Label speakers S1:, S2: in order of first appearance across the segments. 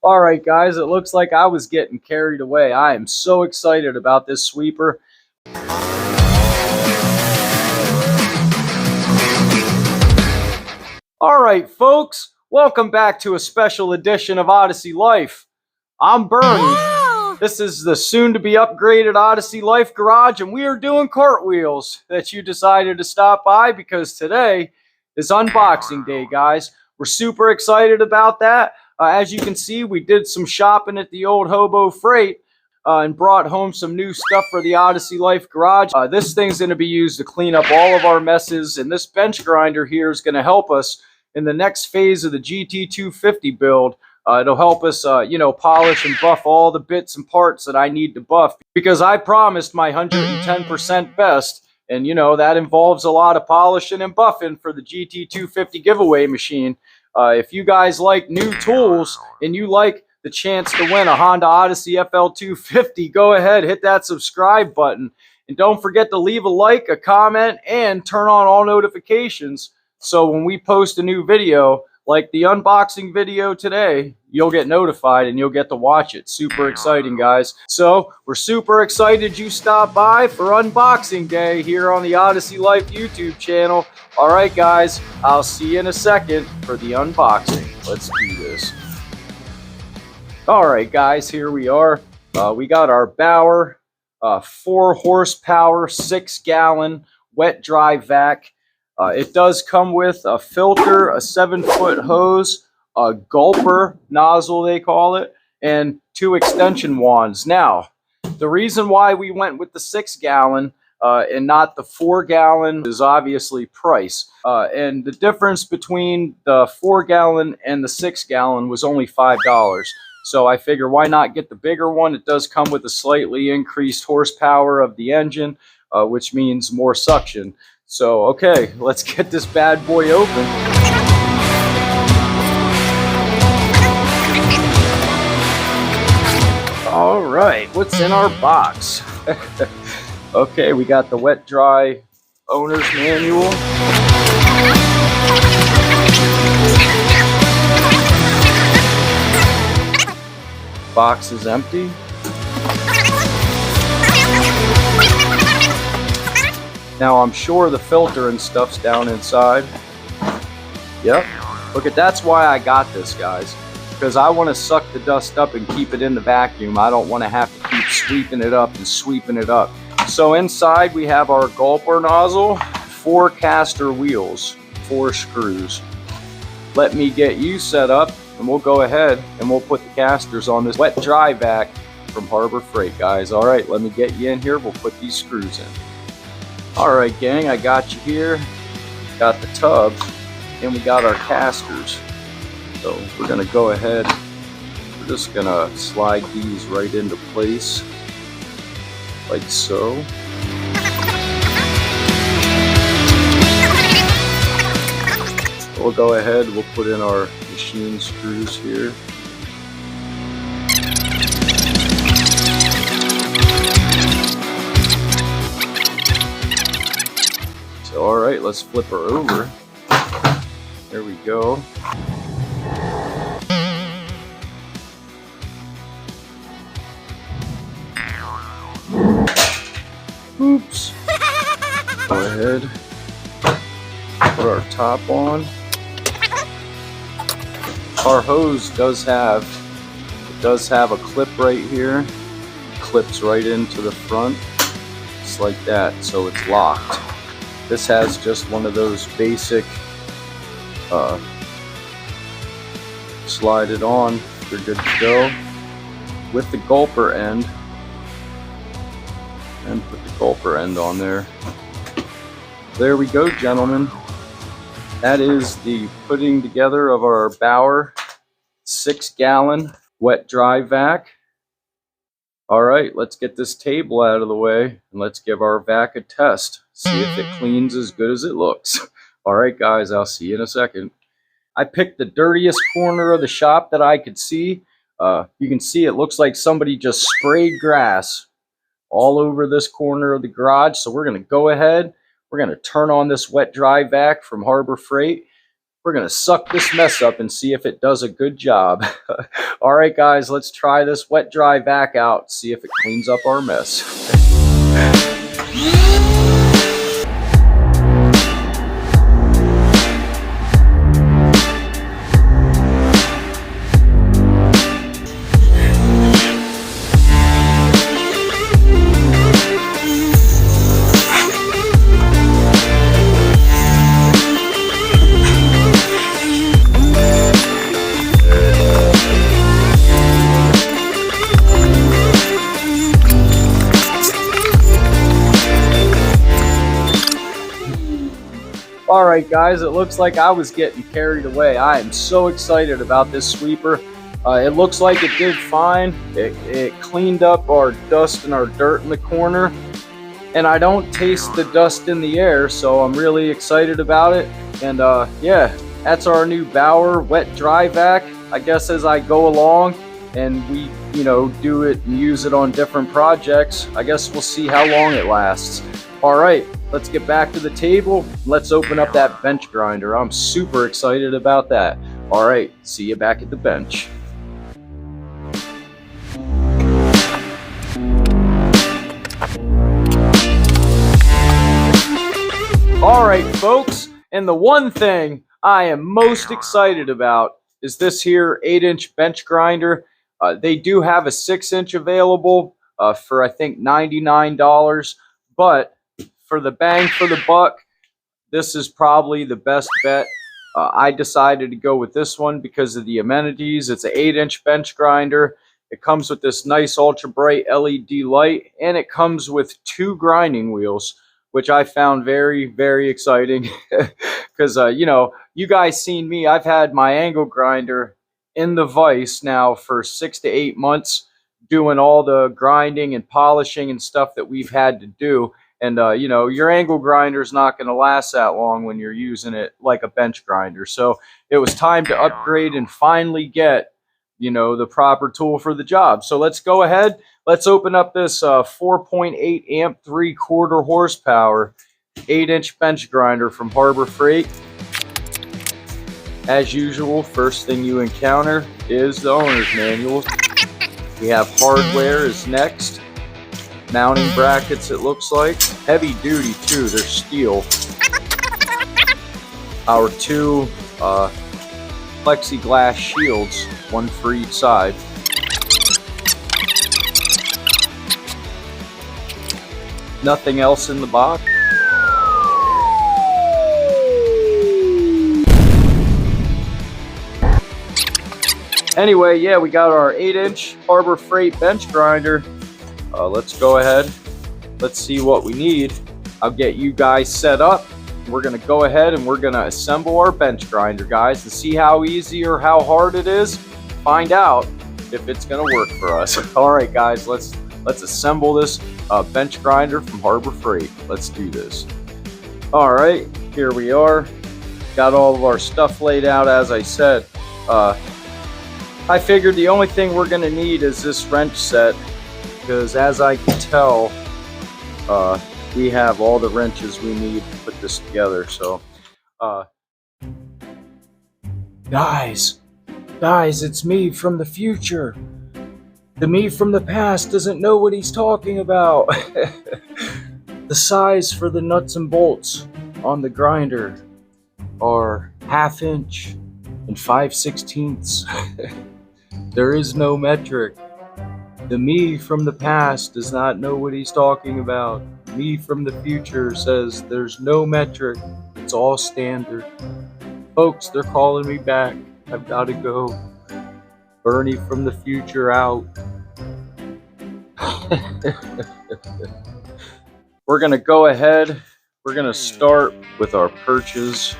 S1: All right, guys, it looks like I was getting carried away. I am so excited about this sweeper. All right, folks, welcome back to a special edition of Odyssey Life. I'm Bernie. This is the soon-to-be upgraded Odyssey Life garage, and we are doing cartwheels that you decided to stop by because today is unboxing day, guys. We're super excited about that. As you can see, we did some shopping at the old Hobo Freight and brought home some new stuff for the Odyssey Life garage. This thing's going to be used to clean up all of our messes, and this bench grinder here is going to help us in the next phase of the GT250 build. It'll help us, polish and buff all the bits and parts that I need to buff, because I promised my 110% best, and that involves a lot of polishing and buffing for the GT250 giveaway machine. If you guys like new tools and you like the chance to win a Honda Odyssey FL250, go ahead, hit that subscribe button, and don't forget to leave a like, a comment, and turn on all notifications, so when we post a new video, like the unboxing video today, you'll get notified and you'll get to watch it. Super exciting, guys. So we're super excited you stopped by for unboxing day here on the Odyssey Life YouTube channel. All right, guys, I'll see you in a second for the unboxing. Let's do this. All right, guys, here we are. We got our Bauer 4 horsepower, 6-gallon wet dry vac. It does come with a filter, a 7-foot hose, a gulper nozzle they call it, and 2 extension wands. Now, the reason why we went with the 6-gallon and not the 4-gallon is obviously price. And the difference between the 4-gallon and the 6-gallon was only $5. So I figure why not get the bigger one? It does come with a slightly increased horsepower of the engine, which means more suction. So, okay, let's get this bad boy open. All right, what's in our box? Okay, we got the wet dry owner's manual. Box is empty. Now, I'm sure the filter and stuff's down inside. Yep. Look, that's why I got this, guys. Because I want to suck the dust up and keep it in the vacuum. I don't want to have to keep sweeping it up and sweeping it up. So inside we have our gulper nozzle, 4 caster wheels, 4 screws. Let me get you set up and we'll go ahead and we'll put the casters on this wet dry vac from Harbor Freight, guys. All right, let me get you in here. We'll put these screws in. All right, gang, I got you here. Got the tub, and we got our casters. So we're gonna go ahead. We're just gonna slide these right into place, like so. We'll go ahead, we'll put in our machine screws here. All right, let's flip her over. There we go. Oops. Go ahead. Put our top on. Our hose does have a clip right here. It clips right into the front. Just like that, so it's locked. This has just one of those basic slide it on, you're good to go, with the gulper end, and put the gulper end on there. There we go, gentlemen. That is the putting together of our Bauer 6-gallon wet dry vac. All right, let's get this table out of the way and let's give our vac a test. See if it cleans as good as it looks. All right, guys, I'll see you in a second. I picked the dirtiest corner of the shop that I could see. You can see it looks like somebody just sprayed grass all over this corner of the garage. So we're going to go ahead. We're going to turn on this wet dry vac from Harbor Freight. We're going to suck this mess up and see if it does a good job. All right, guys, let's try this wet dry vac out, see if it cleans up our mess. Alright guys, it looks like I was getting carried away. I am so excited about this sweeper. It looks like it did fine. It cleaned up our dust and our dirt in the corner. And I don't taste the dust in the air, so I'm really excited about it. And yeah, that's our new Bauer wet dry vac. I guess as I go along and we, do it and use it on different projects, I guess we'll see how long it lasts. Alright, let's get back to the table. Let's open up that bench grinder. I'm super excited about that. Alright, see you back at the bench. Alright folks, and the one thing I am most excited about is this here 8-inch bench grinder. They do have a 6-inch available for I think $99, but for the bang for the buck, this is probably the best bet. I decided to go with this one because of the amenities. It's an 8-inch bench grinder. It comes with this nice ultra bright LED light, and it comes with 2 grinding wheels, which I found very, very exciting. Because, you guys seen me. I've had my angle grinder in the vise now for 6 to 8 months, doing all the grinding and polishing and stuff that we've had to do. And, your angle grinder is not going to last that long when you're using it like a bench grinder. So it was time to upgrade and finally get, the proper tool for the job. So let's go ahead. Let's open up this 4.8 amp, 3/4 horsepower, 8-inch bench grinder from Harbor Freight. As usual, first thing you encounter is the owner's manual. We have hardware is next. Mounting brackets, it looks like. Heavy duty too, they're steel. Our 2 plexiglass shields, 1 for each side. Nothing else in the box. Anyway, yeah, we got our 8-inch Harbor Freight bench grinder. Let's go ahead. Let's see what we need. I'll get you guys set up. We're going to go ahead and we're going to assemble our bench grinder, guys, to see how easy or how hard it is. Find out if it's going to work for us. All right, guys, let's assemble this bench grinder from Harbor Freight. Let's do this. All right, here we are. Got all of our stuff laid out, as I said. I figured the only thing we're going to need is this wrench set, because as I can tell, we have all the wrenches we need to put this together. So, guys, it's me from the future. The me from the past doesn't know what he's talking about. The size for the nuts and bolts on the grinder are 1/2 inch and 5/16. There is no metric. The me from the past does not know what he's talking about. Me from the future says there's no metric. It's all standard. Folks, they're calling me back. I've got to go. Bernie from the future out. We're going to go ahead. We're going to start with our perches.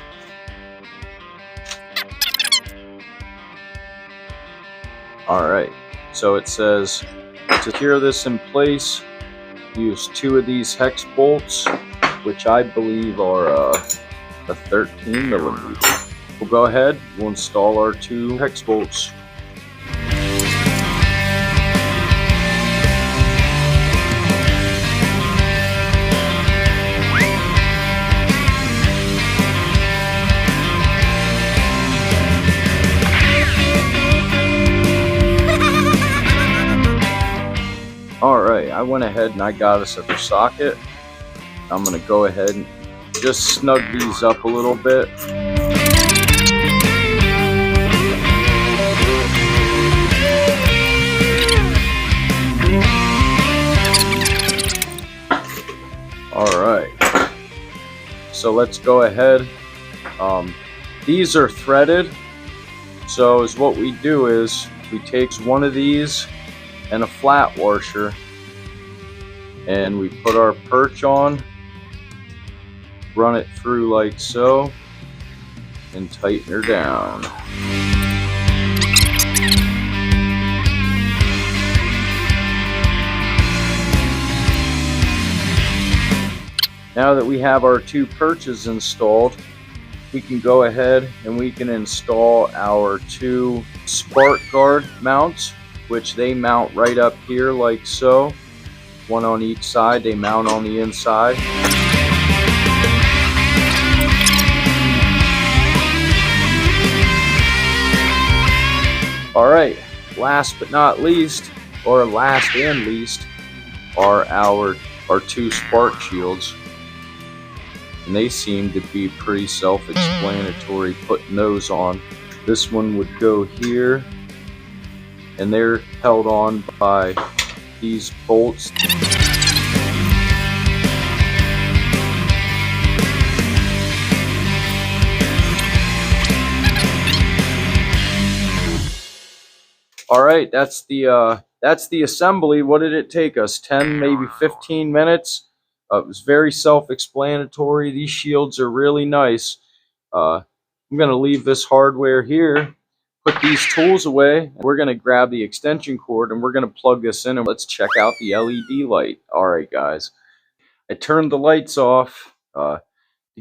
S1: All right. So it says, to secure this in place, use 2 of these hex bolts, which I believe are a 13 millimeter. We'll go ahead, we'll install our 2 hex bolts. Alright, I went ahead and I got us at the socket. I'm going to go ahead and just snug these up a little bit. Alright, so let's go ahead. These are threaded, so is what we do is we take one of these and a flat washer and we put our perch on, run it through like so, and tighten her down. Now that we have our two perches installed, we can go ahead and we can install our two spark guard mounts, which they mount right up here like so. One on each side, they mount on the inside. Alright, last but not least, or last and least, are our two spark shields. And they seem to be pretty self-explanatory putting those on. This one would go here, and they're held on by these bolts. Alright, that's the assembly. What did it take us? 10, maybe 15 minutes? It was very self-explanatory. These shields are really nice. I'm going to leave this hardware here, put these tools away. We're going to grab the extension cord and we're going to plug this in and let's check out the LED light. Alright guys, I turned the lights off to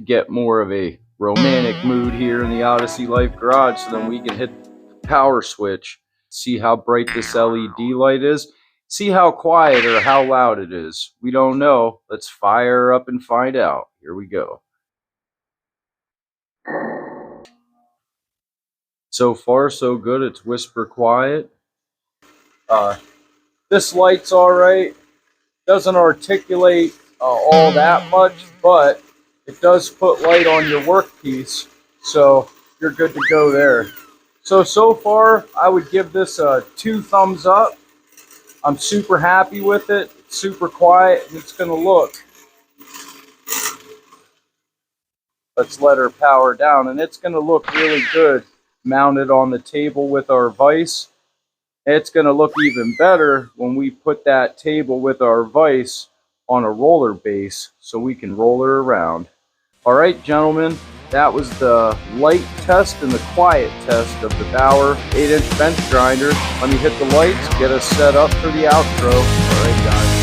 S1: get more of a romantic mood here in the Odyssey Life Garage, so then we can hit the power switch, see how bright this LED light is. See how quiet or how loud it is. We don't know. Let's fire up and find out. Here we go. So far, so good. It's whisper quiet. This light's alright. Doesn't articulate all that much, but it does put light on your workpiece, so you're good to go there. So far, I would give this a 2 thumbs up. I'm super happy with it. It's super quiet, and it's going to look. Let's let her power down, and it's going to look really good mounted on the table with our vise. It's going to look even better when we put that table with our vise on a roller base so we can roll her around. Alright gentlemen, that was the light test and the quiet test of the Bauer 8-inch bench grinder. Let me hit the lights, get us set up for the outro. Alright guys.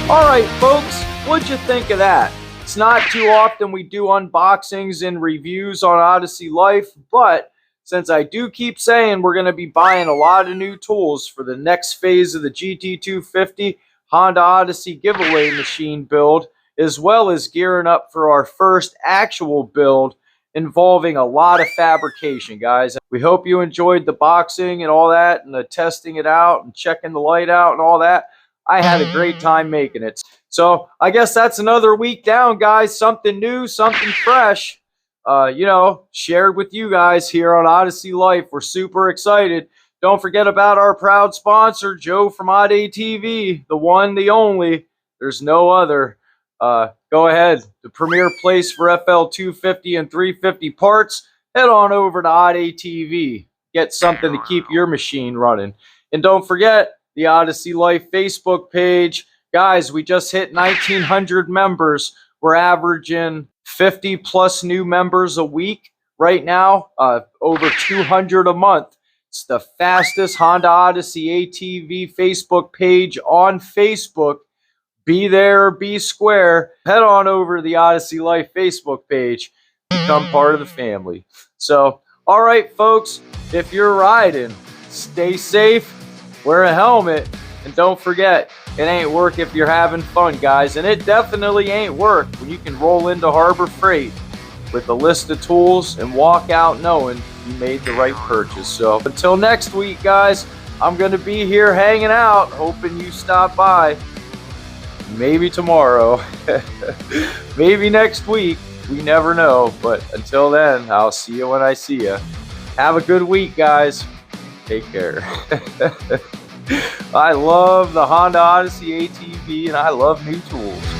S1: Alright folks, what'd you think of that? It's not too often we do unboxings and reviews on Odyssey Life, but since I do keep saying we're going to be buying a lot of new tools for the next phase of the GT250 Honda Odyssey giveaway machine build, as well as gearing up for our first actual build involving a lot of fabrication, guys. We hope you enjoyed the boxing and all that, and the testing it out and checking the light out and all that. I had a great time making it. So I guess that's another week down, guys. Something new, something fresh, shared with you guys here on Odyssey Life. We're super excited. Don't forget about our proud sponsor, Joe from Odyssey TV, the one, the only. There's no other. Go ahead. The premier place for FL 250 and 350 parts. Head on over to Odyssey TV. Get something to keep your machine running. And don't forget, the Odyssey Life Facebook page. Guys, we just hit 1,900 members. We're averaging 50 plus new members a week right now, over 200 a month. It's the fastest Honda Odyssey ATV Facebook page on Facebook. Be there or be square. Head on over to the Odyssey Life Facebook page. Become part of the family. So All right, folks, if you're riding, stay safe, wear a helmet, and don't forget, it ain't work if you're having fun, guys. And it definitely ain't work when you can roll into Harbor Freight with a list of tools and walk out knowing you made the right purchase. So until next week, guys, I'm going to be here hanging out, hoping you stop by. Maybe tomorrow, maybe next week, we never know. But until then, I'll see you when I see you. Have a good week, guys. Take care. I love the Honda Odyssey ATV, and I love new tools.